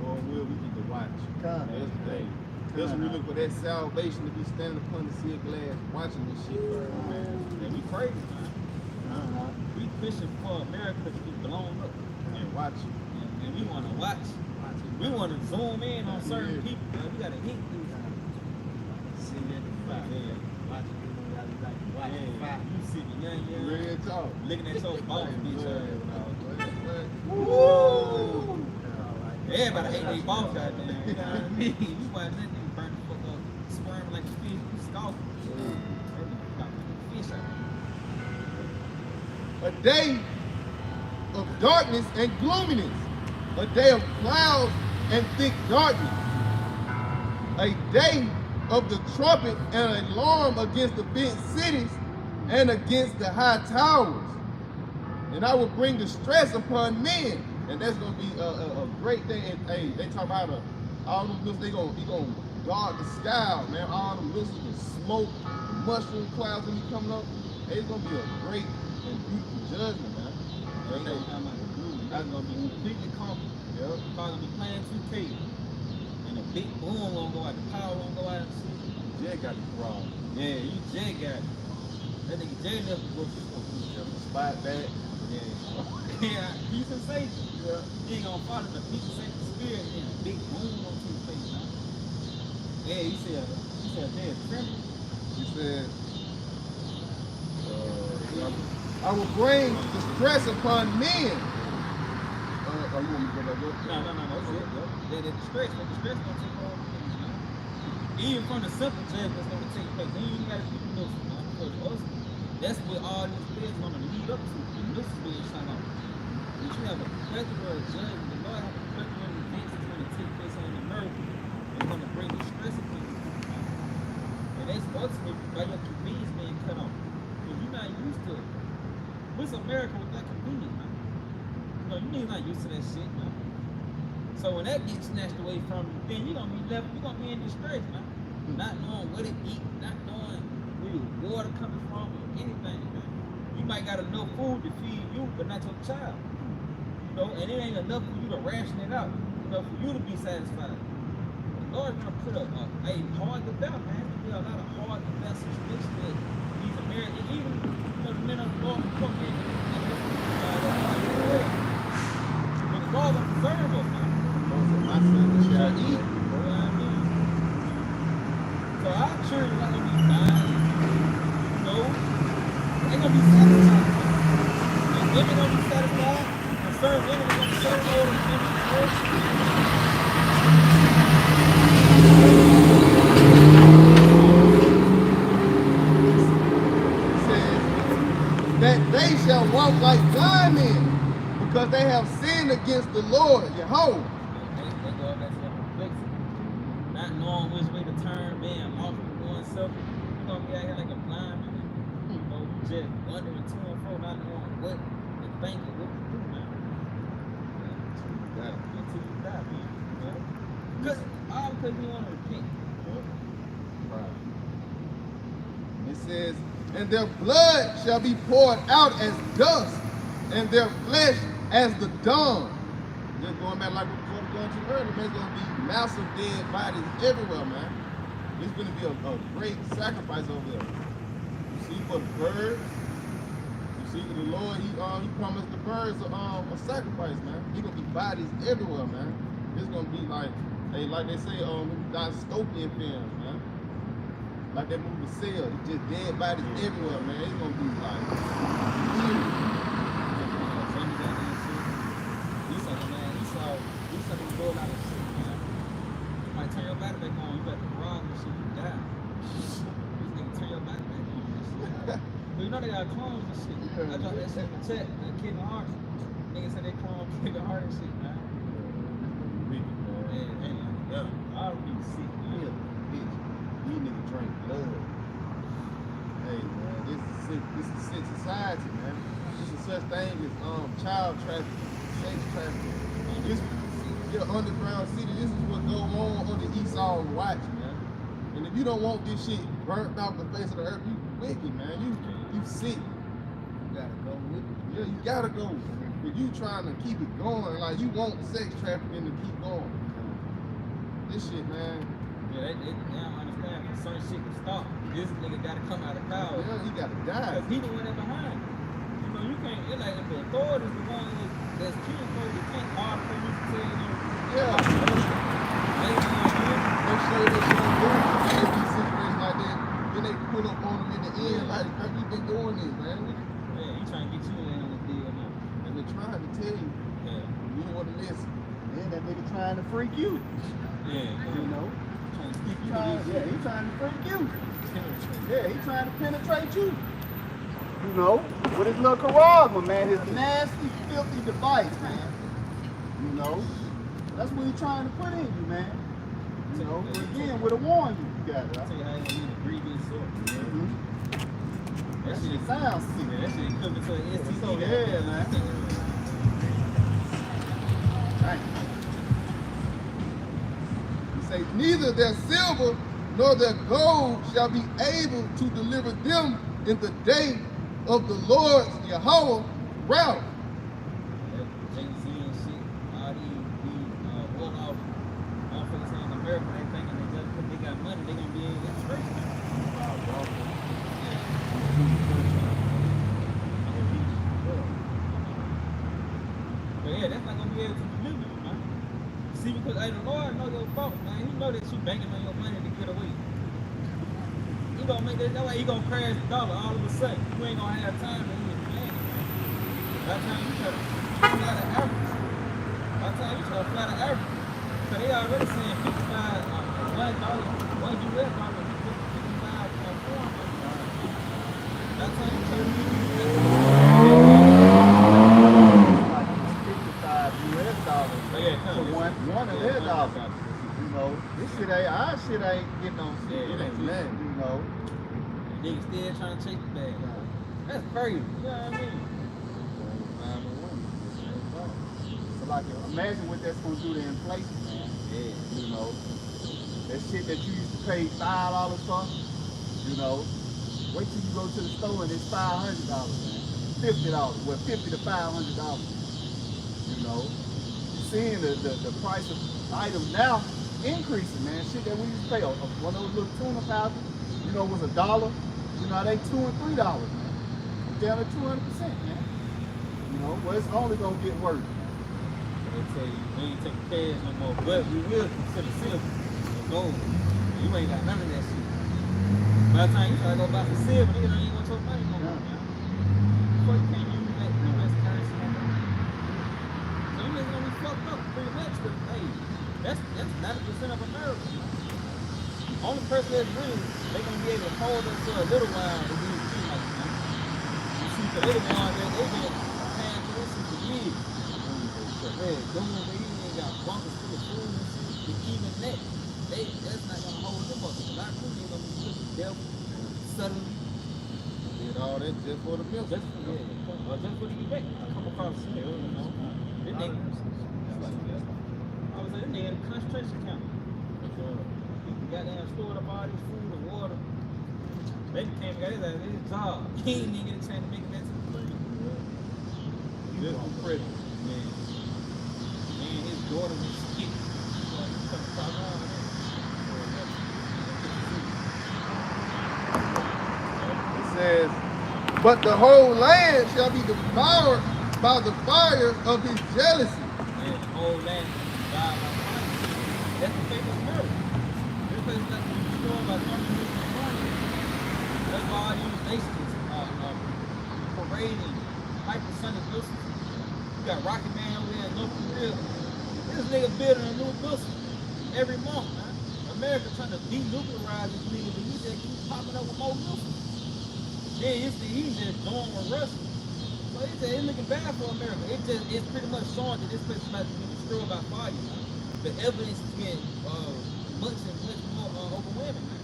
Lord will, we need to watch. Come. That's the thing. That's when we look for that salvation to be standing upon the sea of glass, watching this shit burn, man. And we crazy, man. We fishing for America to be blown up. And watch it. And we want to watch. We want to zoom in on certain people, man. We got to hit these Yeah, you see me, young. Real talk. Looking at your boss, bitch. Woo! Everybody hate their boss, goddamn. You know what I mean? You watch that nigga burn the fuck up, squirming like a fish, you scoffing. That nigga got like a fish out A day of darkness and gloominess, a day of clouds and thick darkness, a day of the trumpet and alarm against the bent cities and against the high towers. And I will bring distress upon men, and that's gonna be a great day. And hey, they talk about all them missiles. He gonna guard the sky, man. All them missiles, the smoke, the mushroom clouds gonna be coming up. It's gonna be a great and beautiful judgment, man. there. That's gonna be completely calm. Yep. Probably gonna be playing 2K. And a big boom won't go out, the power won't go out and shit. Jay got the problem. Yeah, you Jay got it. That nigga Jay never go to school. Spot that. Yeah, peace and safety. Yeah. You ain't gonna follow the peace and safety spirit and a big boom on to the face, man. Yeah, he said, man, friendly. He said, I will bring distress upon men. Oh, you want me to go back up? No. Yeah, the stress gonna take all the things, man. Even from the simple judgment that's gonna take place. Then you gotta keep those, man. Because us, that's what all these things gonna lead up to. And this is where it's shine out. But you have a plethora of judgment. The Lord have a plethora of events that's gonna take place on the earth. It's gonna bring distress upon you. And that's ultimately by your convenience being cut off. Because you're not used to it. What's America without convenience, man? You know, you niggas not used to that shit, man. So when that gets snatched away from you, then you're gonna be left, you're gonna be in distress, man. Not knowing what to eat, not knowing where your water coming from or anything, man. You might got enough food to feed you, but not your child. You know, and it ain't enough for you to ration it out, you know, for you to be satisfied. The Lord's gonna put a hard to bear, man. There's gonna be a lot of hard to bear situations that these Americans, even, you know, the men of the Lord who come in but the Lord gonna preserve us, man. My son shall eat. You know what I mean? So our children not gonna be dying, you know, they gonna be satisfied. And women gonna be satisfied, and certain women are gonna serve more than women in the earth. It says that they shall walk like blind men, because they have sinned against the Lord, Jehovah. They go back to that complexity. Not knowing which way to turn, being off and going selfish. You're gonna be out here like a blind man. You know, you just wondering to and fro, not knowing what to think and what to do, man. Until you die, man. You know? All because you want to repent. Right. It says, and their blood shall be poured out as dust, and their flesh as the dung. Just going back like we were going to earlier, man, it's going to be massive dead bodies everywhere, man. It's going to be a great sacrifice over there. You see, for the birds, you see, the Lord, he promised the birds a sacrifice, man. He's going to be bodies everywhere, man. It's going to be like they say, dystopian films, man. Like that movie Cell, it's just dead bodies everywhere, man. It's going to be like, Go out of shit, man. You might turn your body back on. You got the garage and shit, you die. This nigga turn your body back on and shit. But you know they got clones and shit. I dropped that shit in the chat, that Kevin Hart. Niggas said they clone Kevin Hart and shit, man. wicked, man. Man, I already sick, man. Bitch, these niggas drink blood. Hey, man, this is sick society, man. This is such thing as child trafficking, sex trafficking. This your underground city, this is what goes on the East Side Watch, man. And if you don't want this shit burnt off the face of the earth, you wicked, man. You sick. You gotta go with it. Yeah, you gotta go. But you trying to keep it going, like you want sex trafficking to keep going. This shit, man. Yeah, they don't understand when certain shit can stop. This nigga gotta come out of power. Yeah, he gotta die. Because he the one that behind. You know, you can't, it's like if the authorities the one that's killing folks, you can't hard for you to tell you. Yeah. They Make sure they don't do it. If these situations like that, then they pull up on them in the end, like, you freak you. Yeah, You know? trying to keep you Yeah, he's trying to freak you. Yeah, he's trying to penetrate you. You know, with his little charisma, man, his nasty, filthy device, man. You know, that's what he's trying to put in you, man. You know, but again, with a warning you got it. I'll tell you how you need to breathe in sword. That shit sounds sick. Man, that shit coming to an STD. So, yeah, man. Right. He says, neither their silver nor their gold shall be able to deliver them in the day of the Lord's Yahweh wrath. Jay-Z and shit, all these well-off motherfuckers in America, they thinking they just because they got money, they gonna be in this straight. But yeah, that's not gonna be able to deliver you, man. See, because hey, the Lord know your fault, man. He know that you banking on your money to get away. He gonna make that way he gonna crash the dollar all of a sudden. You ain't gonna have time to even plan it. By the time you try to fly the average. By the time you try to fly the average. So they already saying 55 $1, $1 US dollar, 55 foreign money. By the time you try to One of their dollars. You know, this shit ain't, our shit ain't getting on shit. It ain't nothing, you know. niggas still trying to chase the bag. That's crazy. You know what I mean? So like, imagine what that's gonna do to inflation, man. Yeah. You know, that shit that you used to pay $5 for, you know, wait till you go to the store and it's $500, man. $50, well, $50 to $500. You know, seeing the price of items now increasing, man. Shit that we used to pay, one of those little tuna pouches, you know, was $1. You know, they $2 and $3, man. Down to 200%, man. You know, well, it's only gonna get worse. They tell you, we ain't taking cash no more, but we will consider silver or gold. You ain't got none of that shit. By the time you try to go buy some silver, nigga don't even want your money no more, man. Before you can't use that US currency no more. So you niggas gonna be fucked up pretty much, but hey, that's 90% of America, man. Only person that's really, they gonna be able to hold us for a little while and then see like, man. You see, the other ones, they been paying for this shit for years. Man, them ones, they even got bunkers full of food and shit, but even that's not gonna hold them up. A lot of them ain't gonna be looking devil, suddenly. Did all that just for the milk. Just for the event. I come across the hill, you know. This nigga, I was like, this nigga in a concentration camp. He goddamn stored up all this food and water. Baby came and got his ass at his job. He ain't even get a chance to make it back to the crib. Just for prison, man. Man, his daughter was sick. It says, but the whole land shall be devoured by the fire of his jealousy. Man, the whole land died by fire. That's the famous murder. This place is not going to be destroyed by communism and money. That's why all these nations parading hypersonic missiles. You got Rocket Man over there in North Korea. This nigga building a new missile every month, man. America trying to denuclearize this nigga, but he just keep popping up with more missiles. Then he's just going with Russia. So it's looking bad for America. It's pretty much showing that this place is about to be destroyed by fire. The evidence is getting much more overwhelming, man.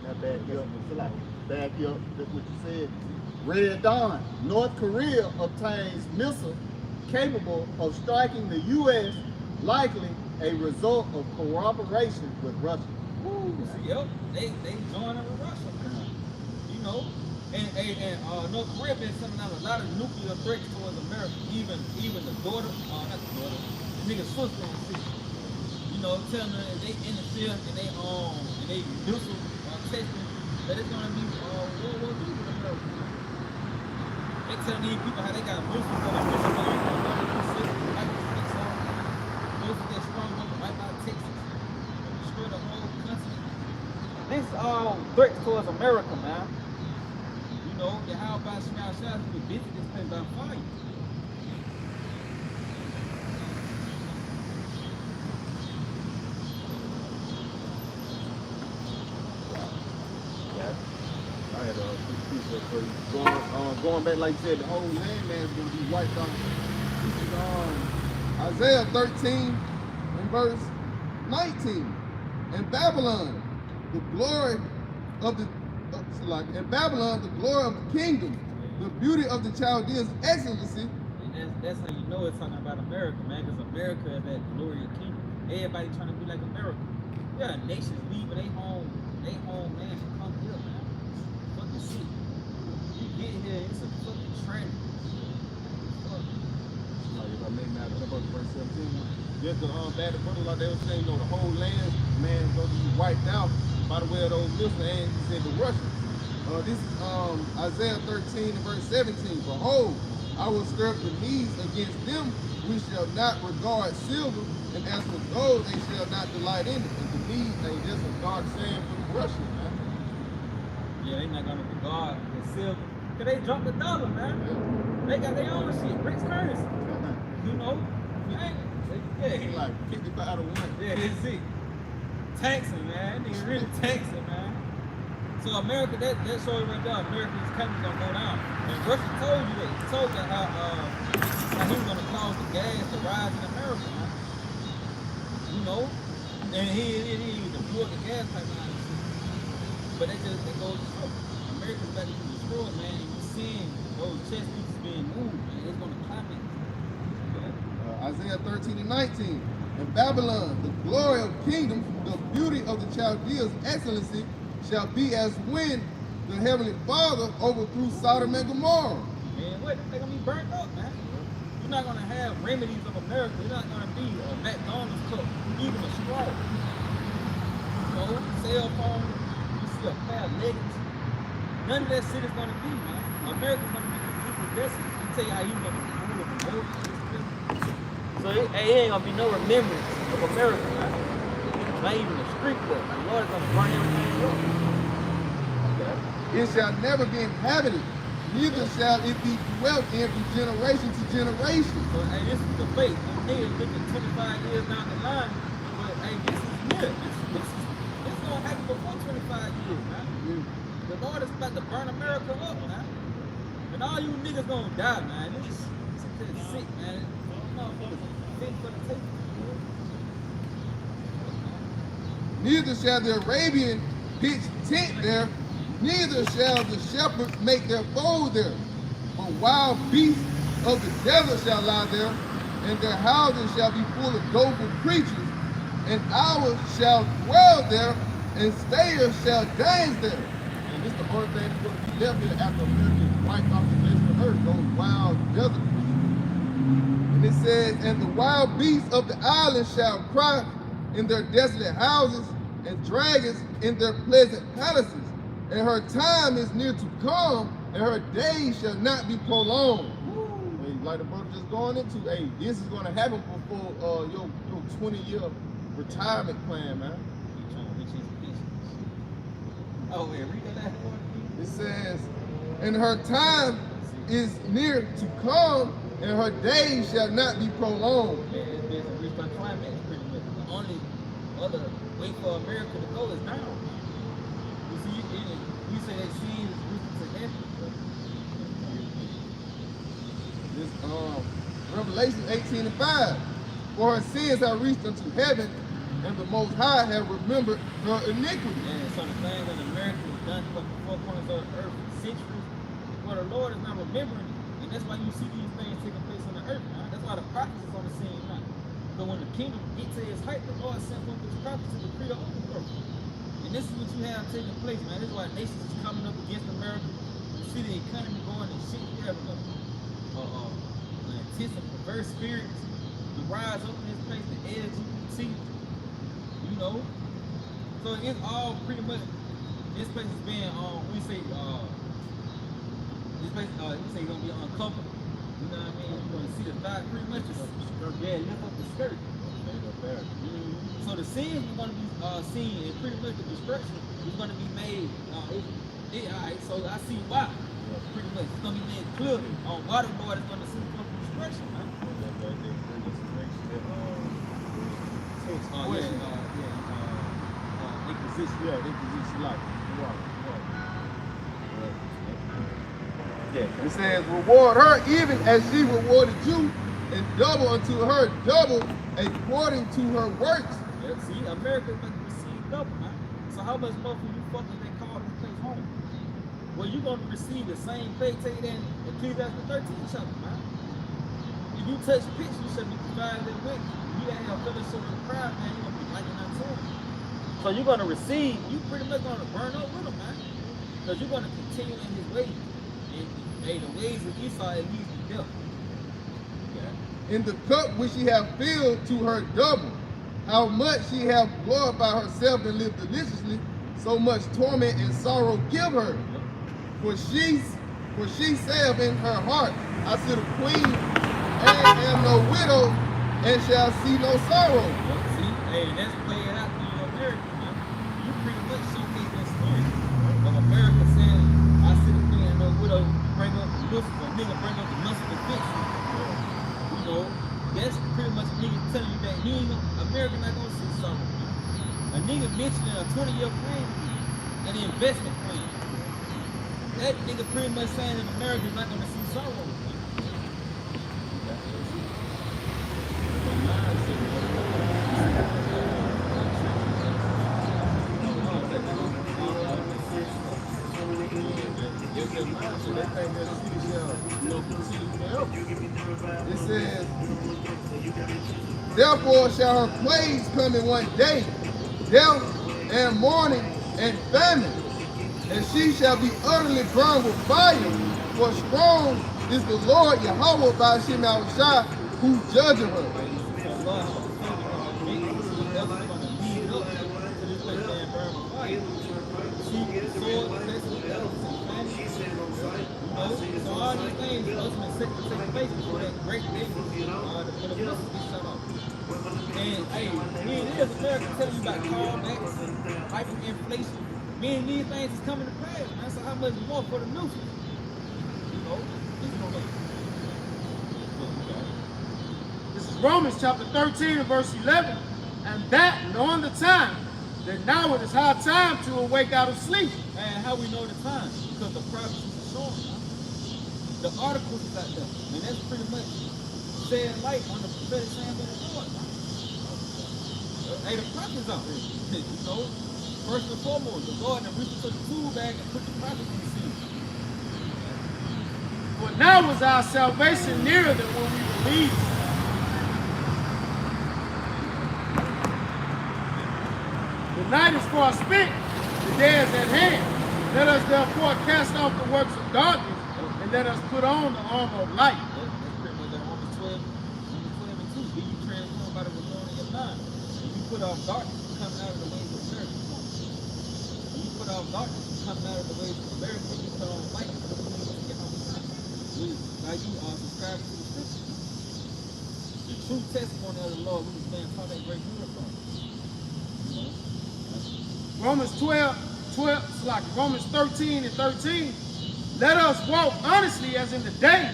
That back you up, that's what you said. Red Dawn, North Korea obtains missile capable of striking the U.S., likely a result of cooperation with Russia. Woo, yep, they joining with Russia, man. You know, and North Korea been sending out a lot of nuclear threats towards America. Even the daughter, not the daughter, the nigga's sister and shit. You know, telling them if they interfere and they missile testing, that it's gonna be World War II with America. They telling these people how they got missiles on their missiles, missiles get sprung up right by Texas, destroy the whole country. This is all threats towards America, man. You know, the how about Shemai Shah who visit this place by fire. Going back, like you said, the whole landmass is going to be wiped out. This is Isaiah 13 and verse 19. In Babylon, the glory of the in Babylon, the glory of the kingdom, the beauty of the Chaldeans' excellency. And that's how you know it's talking about America, man, because America is that glorious kingdom. Everybody trying to be like America. Yeah, nations leaving their home, man, to come here, man. Fucking shit. You get here, it's a fucking tragedy. If I may matter, about verse 17. Just the bad brother, like they were saying, the whole land, man, is going to be wiped out by the way of those missiles, and he said the Russians. This is Isaiah 13 and verse 17. Behold, I will stir up the knees against them, we shall not regard silver, and as for gold, they shall not delight in it. And the knees ain't just a dark saying for the Russians, man. Yeah, they not gonna regard the silver. Cause they dropped the dollar, man. Yeah. They got their own shit, British currency. You know? Yeah, Like 55 to 1. Yeah, that's it. Taxing, man. They really taxing, man. So America, that shows you right there, America's economy gonna go down. And Russia told you that. He told you how he was gonna cause the gas to rise in America, man. You know? And he blew up the gas pipeline and shit. But that goes to show. America's about to be destroyed, man. And you're seeing those chess pieces being moved, man. It's gonna climate. Isaiah 13 and 19. In Babylon, the glory of kingdoms, the beauty of the Chaldeans' excellency, shall be as when the Heavenly Father overthrew Sodom and Gomorrah. Man, what? They're gonna be burnt up, man. You're not gonna have remedies of America. You're not gonna be a McDonald's cup, even a straw. You know, cell phone, you see a pair of leggings. None of that shit is gonna be, man. America's gonna be completely desolate. Let me tell you how he's gonna be ruled the world. So it ain't gonna be no remembrance of America, man. Not even a street book. The Lord is gonna burn everything up. It shall never be inhabited, neither shall it be dwelt in from generation to generation. So, hey, this is the faith. Them niggas looking 25 years down the line, but hey, this is near. This is gonna happen before 25 years, man. The Lord is about to burn America up, man. And all you niggas gonna die, man. This is sick, man. Motherfuckers fit for the tape. Neither shall the Arabian pitch tent there, neither shall the shepherds make their fold there. But wild beasts of the desert shall lie there, and their houses shall be full of doleful creatures, and owls shall dwell there, and stayers shall dance there. And this is the only thing that's going to be left here after America is wiped off the face of the earth, those wild desert creatures. And it says, and the wild beasts of the island shall cry in their desolate houses, and dragons in their pleasant palaces. And her time is near to come, and her days shall not be prolonged. Hey, like the brother just going into, hey, this is going to happen before your 20-year retirement plan, man. Oh, wait, read that last one. It says, and her time is near to come, and her days shall not be prolonged. Yeah, it's been some restart climate pretty much. The only other way for America to go is down. You see, you say that sin is rooted to heaven. This Revelation 18 and 5. For her sins have reached unto heaven, and the Most High have remembered her iniquity. And so the things that America has done from the four corners of the earth for centuries, well, the Lord is not remembering it. And that's why you see these things taking place on the earth, man. That's why the prophets is on the scene now. But when the kingdom gets to its height, the Lord sends forth his prophets to decree the overthrow. And this is what you have taking place, man. This is why nations is coming up against America. You see the economy going and shit. You have an intense and perverse spirits to rise up in this place, the LGBT, you know. So it's all pretty much, this place is being, this place, we say gonna be uncovered. You know what I mean? You're gonna see the thigh pretty much. Yeah, lift up the skirt. So the sins we're gonna be seen, and pretty much the destruction is gonna be made. Alright, so I see why. Pretty much, it's gonna be made clear on why the Lord is gonna send forth destruction, man. Inquisition, yeah, Inquisition life. Right. Yeah. It says, reward her even as she rewarded you, and double unto her double according to her works. Yeah, see, America must receive double, man. So how much more for you fuckers they call this place home? Well, you're gonna receive the same fate take in Ecclesiastes 13 chapter, man. If you touch pitch, you should be provided with. You ain't have fellowship with the crowd, man. You're gonna be liking that too. So you're gonna receive, you pretty much gonna burn up with him, man. Because you're gonna continue in his ways. And hey, the ways of Esau, it leads to death. Yeah. In the cup which she hath filled to her double, how much she hath glorified herself and lived deliciously, so much torment and sorrow give her. For she saith in her heart, I sit a queen and am no widow, and shall see no sorrow. See, hey, that's playing out to you, America, man. You pretty much showcase that spirit of America saying, I sit a queen and no widow, bring up the Lucifer, nigga bring up the Lucifer fix. You know, that's pretty much a nigga telling you that he ain't America not gonna see sorrow, man. A nigga mentioning a 20-year plan and the investment plan. That nigga pretty much saying that America is not gonna see sorrow. It says, therefore shall her plagues come in one day, death and mourning and famine, and she shall be utterly burned with fire. For strong is the Lord Yahweh by Shem Shai, who judgeth her. So all these things ultimately take place before that great day for the Muslims get shut off. And hey, me and this America telling you about callbacks and hyperinflation. Me and these things is coming to pass, man. So how much more for the Muslims? You know, it's no way. This is Romans chapter 13 and verse 11. And that, knowing the time, that now it is high time to awake out of sleep. And how we know the time? Because the prophecies are showing, man. The articles is out there. And that's pretty much shedding light on the prophetic saying of the Lord, man. Hey, the prophets out there. You know, first and foremost, the Lord that reached took the tool bag and put the prophets in the sea. For now was our salvation nearer than when we believed. The night is far spent, the day is at hand. Let us therefore cast off the works of darkness, and let us put on the armor of light. That's pretty much that Romans 12 and 2. Be you transformed by the renewing of your mind. When you put off darkness, you're coming out of the ways of America. When you put off darkness, you're coming out of the ways of America. You put on light, now you are subscribing to the scriptures. The true testimony of the Lord, we was being taught that great uniform. You know? Romans 13 and 13. Let us walk honestly as in the day,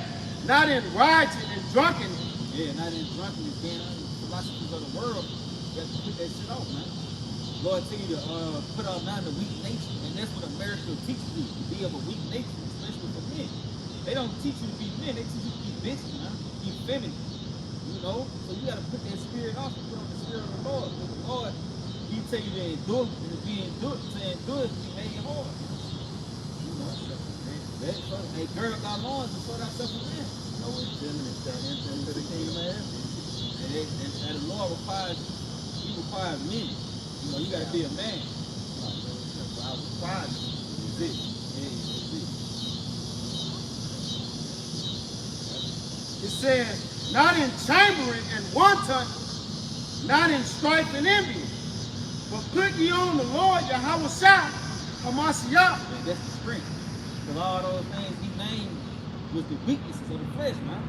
not in rioting and drunkenness. Yeah, not in drunkenness, being under the philosophies of the world. You have to put that shit off, man. Lord tell you to put off now the weak nature, and that's what America teaches you, to be of a weak nature, especially for men. They don't teach you to be men, they teach you to be bitches, man, be feminine. You know? So you gotta put that spirit off and put on the spirit of the Lord. Because the Lord, He tell you to endure, and to be endured, to endure is to be made hard. You know? Hey, gird up thy loins and sort ourselves a man. You know, we're feminine, into the kingdom of heaven. And the Lord requires, He requires men. You know, you gotta be a man. I require you. That's it. Yeah, that's it. It says, not in chambering and wanton, not in strife and envy, but put ye on the Lord Yahweh Shai, Hamashiach. That's the strength. Because all those things He named was the weaknesses of the flesh, man.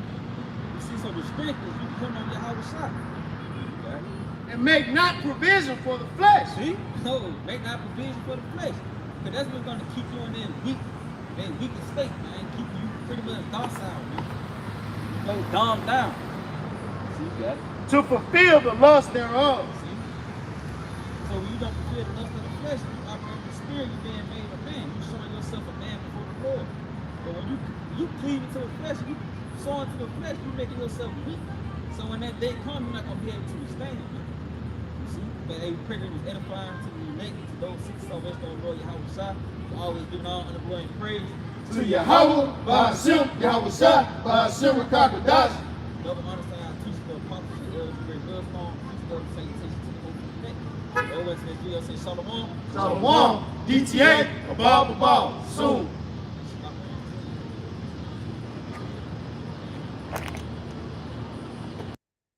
You see, so the strength is you come on Yahweh Shai. Okay? And make not provision for the flesh. See? No, make not provision for the flesh. Because that's what's going to keep you in that weak state, man. Keep you pretty much docile, man. You know, dumbed down. See, you got it? To fulfill the lust thereof. See? So when you don't fulfill the lust of the flesh, you operate in the spirit, you're being made a man. You're showing yourself a man before the Lord. But when you cleave to the flesh, you sow into the flesh, you making yourself weak. So when that day comes, you're not gonna be able to withstand it. You see? But hey, we pray that it was edifying to the elect, to those seeking salvation on the Lord Yahweh Shai. Always giving all honor, glory, and praise. To Yahweh, Ba'ashem, Yahweh Shai, Ba'ashem, Rakakadash. Double honor to our teachers, the apostles, the elders, the great millstone, peace, love, and salutation to the hope of the next. Always in the say Shalom. Shalom, DTA, above, soon.